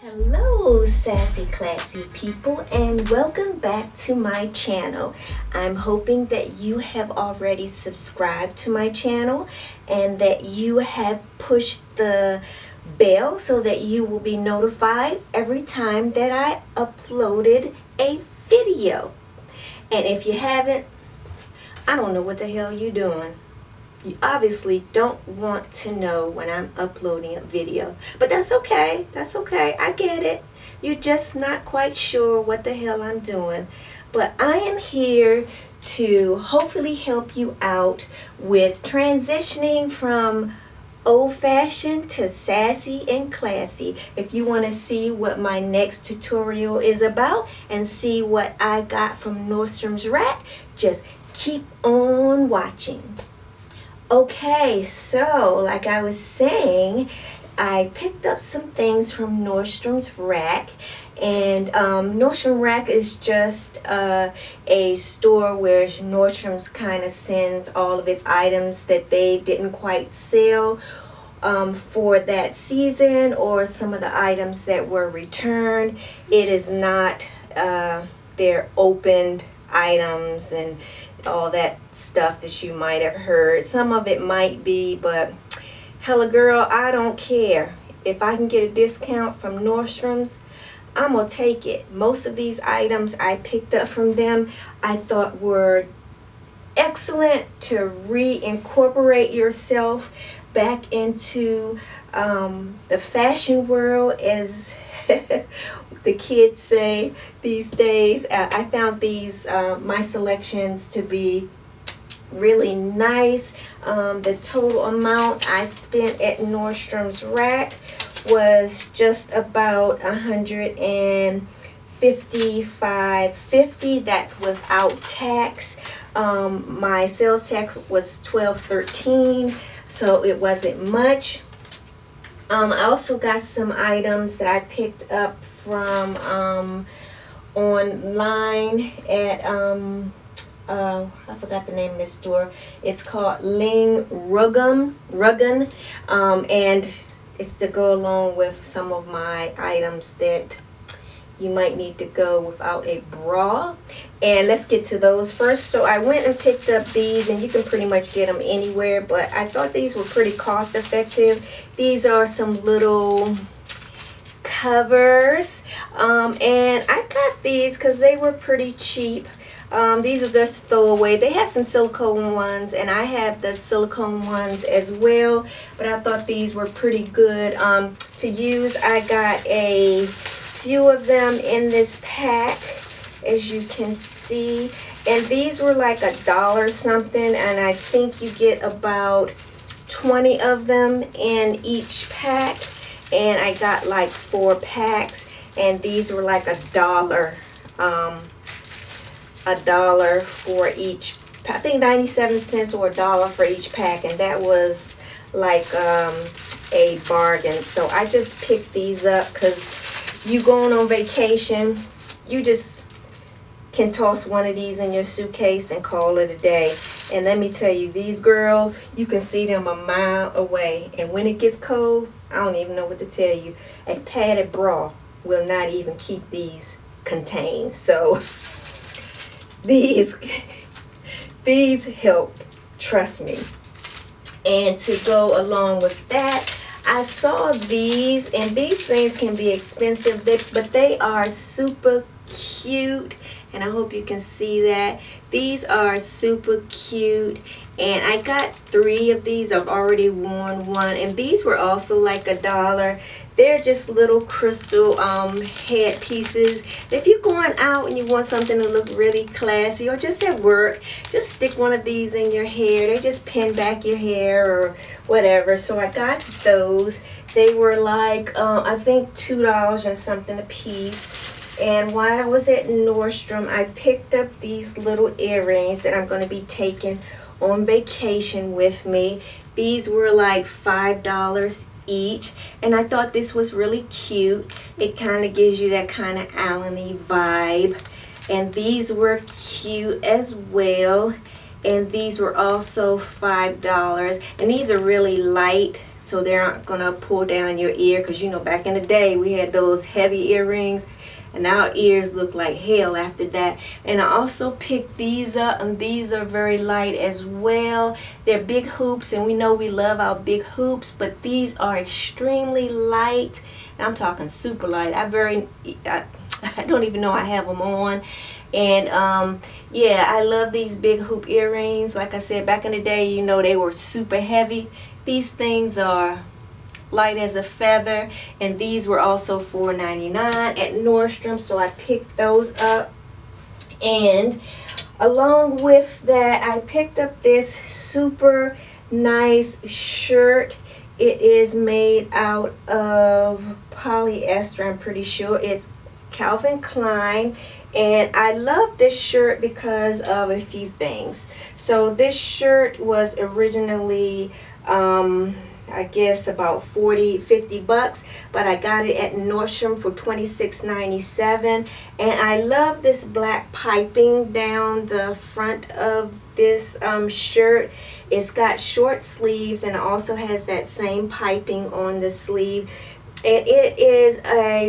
Hello sassy classy people, and welcome back to my channel. I'm hoping that you have already subscribed to my channel and that you have pushed the bell so that you will be notified every time that I uploaded a video. And if you haven't, I don't know what the hell you're doing. You obviously don't want to know when I'm uploading a video, but that's okay. That's okay. I get it. You're just not quite sure what the hell I'm doing. But I am here to hopefully help you out with transitioning from old-fashioned to sassy and classy. If you want to see what my next tutorial is about and see what I got from Nordstrom's Rack, just keep on watching. Okay, so like I was saying, I picked up some things from Nordstrom's Rack, and Nordstrom Rack is just a store where Nordstrom's kind of sends all of its items that they didn't quite sell for that season, or some of the items that were returned. It is not their opened items and all that stuff that you might have heard. Some of it might be, but hella girl, I don't care. If I can get a discount from Nordstrom's, I'm gonna take it. Most of these items I picked up from them I thought were excellent to reincorporate yourself back into the fashion world, as the kids say these days. I found these my selections to be really nice. The total amount I spent at Nordstrom's Rack was just about $155.50. That's without tax. My sales tax was $12.13, so it wasn't much. I also got some items that I picked up from online at I forgot the name of this store. It's called Ling Ruggan, and it's to go along with some of my items that you might need to go without a bra. And let's get to those first. So I went and picked up these, and you can pretty much get them anywhere, but I thought these were pretty cost effective. These are some little covers, and I got these because they were pretty cheap. These are just Stowaway. They had some silicone ones, and I have the silicone ones as well, but I thought these were pretty good to use. I got a few of them in this pack, as you can see, and these were like $1 something, and I think you get about 20 of them in each pack, and I got like 4 packs, and these were like $1 for each. I think 97 cents or $1 for each pack, and that was like a bargain. So I just picked these up because you going on vacation, you just can toss one of these in your suitcase and call it a day. And let me tell you, these girls, you can see them a mile away, and when it gets cold, I don't even know what to tell you. A padded bra will not even keep these contained. So these help, trust me. And to go along with that, I saw these, and these things can be expensive, but they are super cute, and I hope you can see that. These are super cute, and I got 3 of these. I've already worn one, and these were also like $1. They're just little crystal head pieces. If you're going out and you want something to look really classy, or just at work, just stick one of these in your hair. They just pin back your hair or whatever. So I got those. They were like I think $2 and something a piece. And while I was at Nordstrom, I picked up these little earrings that I'm going to be taking on vacation with me. These were like $5 each, and I thought this was really cute. It kind of gives you that kind of Allen-y vibe, and these were cute as well. and these were also $5. And these are really light, so they aren't gonna pull down your ear, because you know back in the day we had those heavy earrings and our ears look like hell after that. And I also picked these up, and these are very light as well. They're big hoops, and we know we love our big hoops, but these are extremely light, and I'm talking super light. I don't even know I have them on. And yeah, I love these big hoop earrings. Like I said, back in the day, you know, they were super heavy. These things are light as a feather, and these were also $4.99 at Nordstrom, so I picked those up. And along with that, I picked up this super nice shirt. It is made out of polyester, I'm pretty sure. It's Calvin Klein, and I love this shirt because of a few things. So this shirt was originally I guess about 40-50 bucks, but I got it at Nordstrom for $26.97. And I love this black piping down the front of this shirt. It's got short sleeves, and it also has that same piping on the sleeve. And it is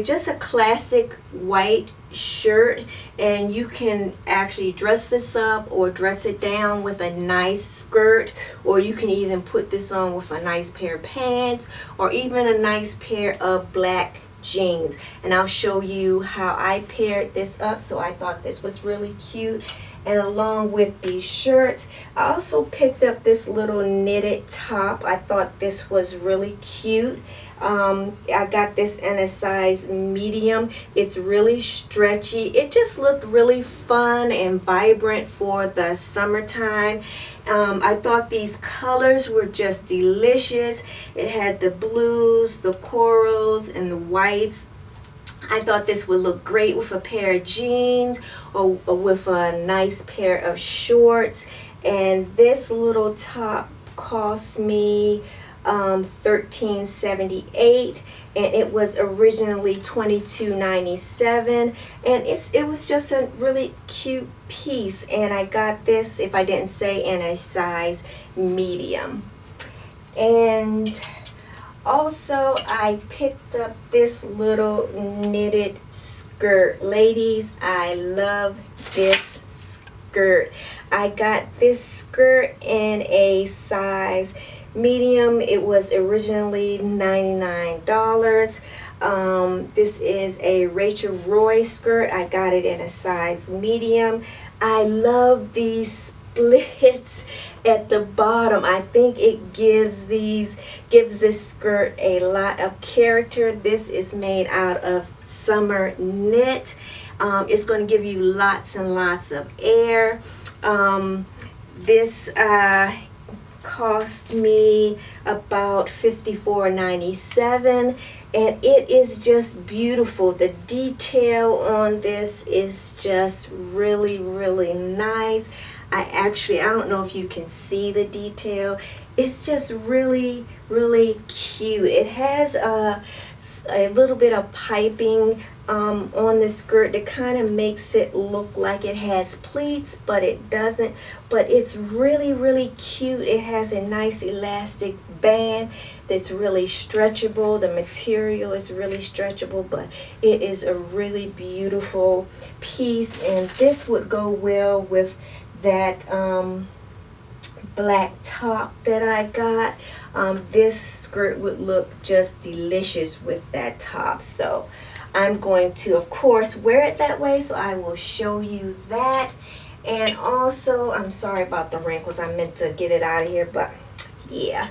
just a classic white shirt, and you can actually dress this up or dress it down with a nice skirt, or you can even put this on with a nice pair of pants or even a nice pair of black jeans. And I'll show you how I paired this up. So I thought this was really cute. And along with these shirts, I also picked up this little knitted top. I thought this was really cute. I got this in a size medium. It's really stretchy. It just looked really fun and vibrant for the summertime. I thought these colors were just delicious. It had the blues, the corals, and the whites. I thought this would look great with a pair of jeans or with a nice pair of shorts. And this little top cost me $13.78, and it was originally $22.97, and it was just a really cute piece. And I got this, if I didn't say, in a size medium. And also I picked up this little knitted skirt. Ladies, I love this skirt. I got this skirt in a size medium. It was originally $99. This is a Rachel Roy skirt. I got it in a size medium. I love these splits at the bottom. I think it gives this skirt a lot of character. This is made out of summer knit. It's going to give you lots and lots of air. This cost me about $54.97, and it is just beautiful. The detail on this is just really, really nice. I don't know if you can see the detail. It's just really, really cute. It has a little bit of piping on the skirt that kind of makes it look like it has pleats, but it doesn't. But it's really, really cute. It has a nice elastic band that's really stretchable. The material is really stretchable, but it is a really beautiful piece, and this would go well with that black top that I got. This skirt would look just delicious with that top. So I'm going to, of course, wear it that way, so I will show you that. And also, I'm sorry about the wrinkles. I meant to get it out of here, but yeah,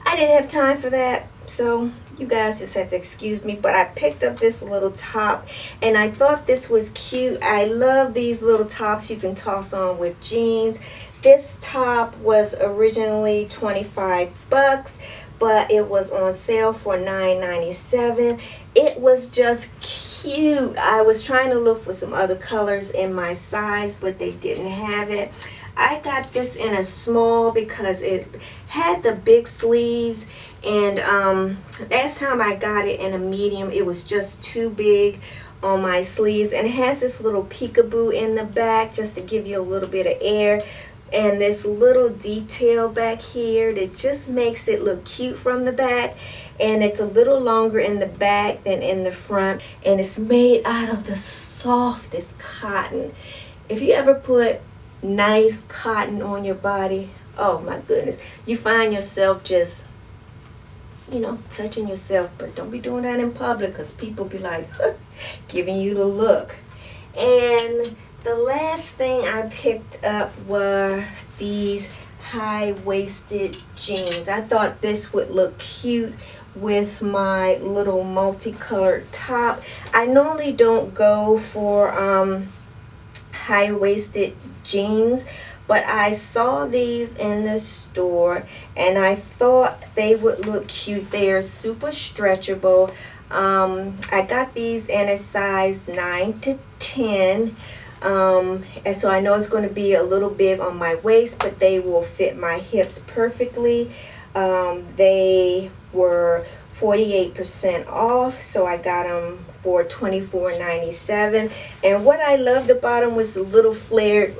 I didn't have time for that, so you guys just have to excuse me. But I picked up this little top, and I thought this was cute. I love these little tops you can toss on with jeans. This top was originally 25 bucks, but it was on sale for $9.97. It was just cute. I was trying to look for some other colors in my size, but they didn't have it. I got this in a small because it had the big sleeves, and last time I got it in a medium, it was just too big on my sleeves. And it has this little peekaboo in the back just to give you a little bit of air. and this little detail back here that just makes it look cute from the back. And it's a little longer in the back than in the front, and it's made out of the softest cotton. If you ever put nice cotton on your body, oh my goodness, you find yourself just, touching yourself. But don't be doing that in public, because people be like, giving you the look. And the last thing I picked up were these high-waisted jeans. I thought this would look cute with my little multicolored top. I normally don't go for high-waisted jeans, but I saw these in the store and I thought they would look cute. They are super stretchable. I got these in a size 9 to 10. And so I know it's going to be a little big on my waist, but they will fit my hips perfectly. They were 48% off, so I got them for $24.97. And what I loved about them was the little flared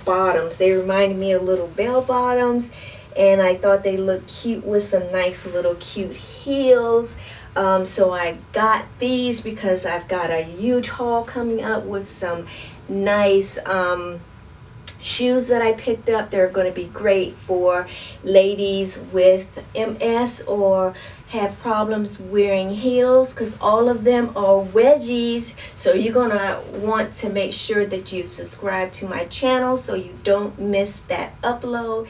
bottoms. They reminded me of little bell bottoms, and I thought they looked cute with some nice little cute heels. So I got these because I've got a huge haul coming up with some nice shoes that I picked up. They're going to be great for ladies with MS or have problems wearing heels, because all of them are wedgies. So you're going to want to make sure that you've subscribed to my channel so you don't miss that upload.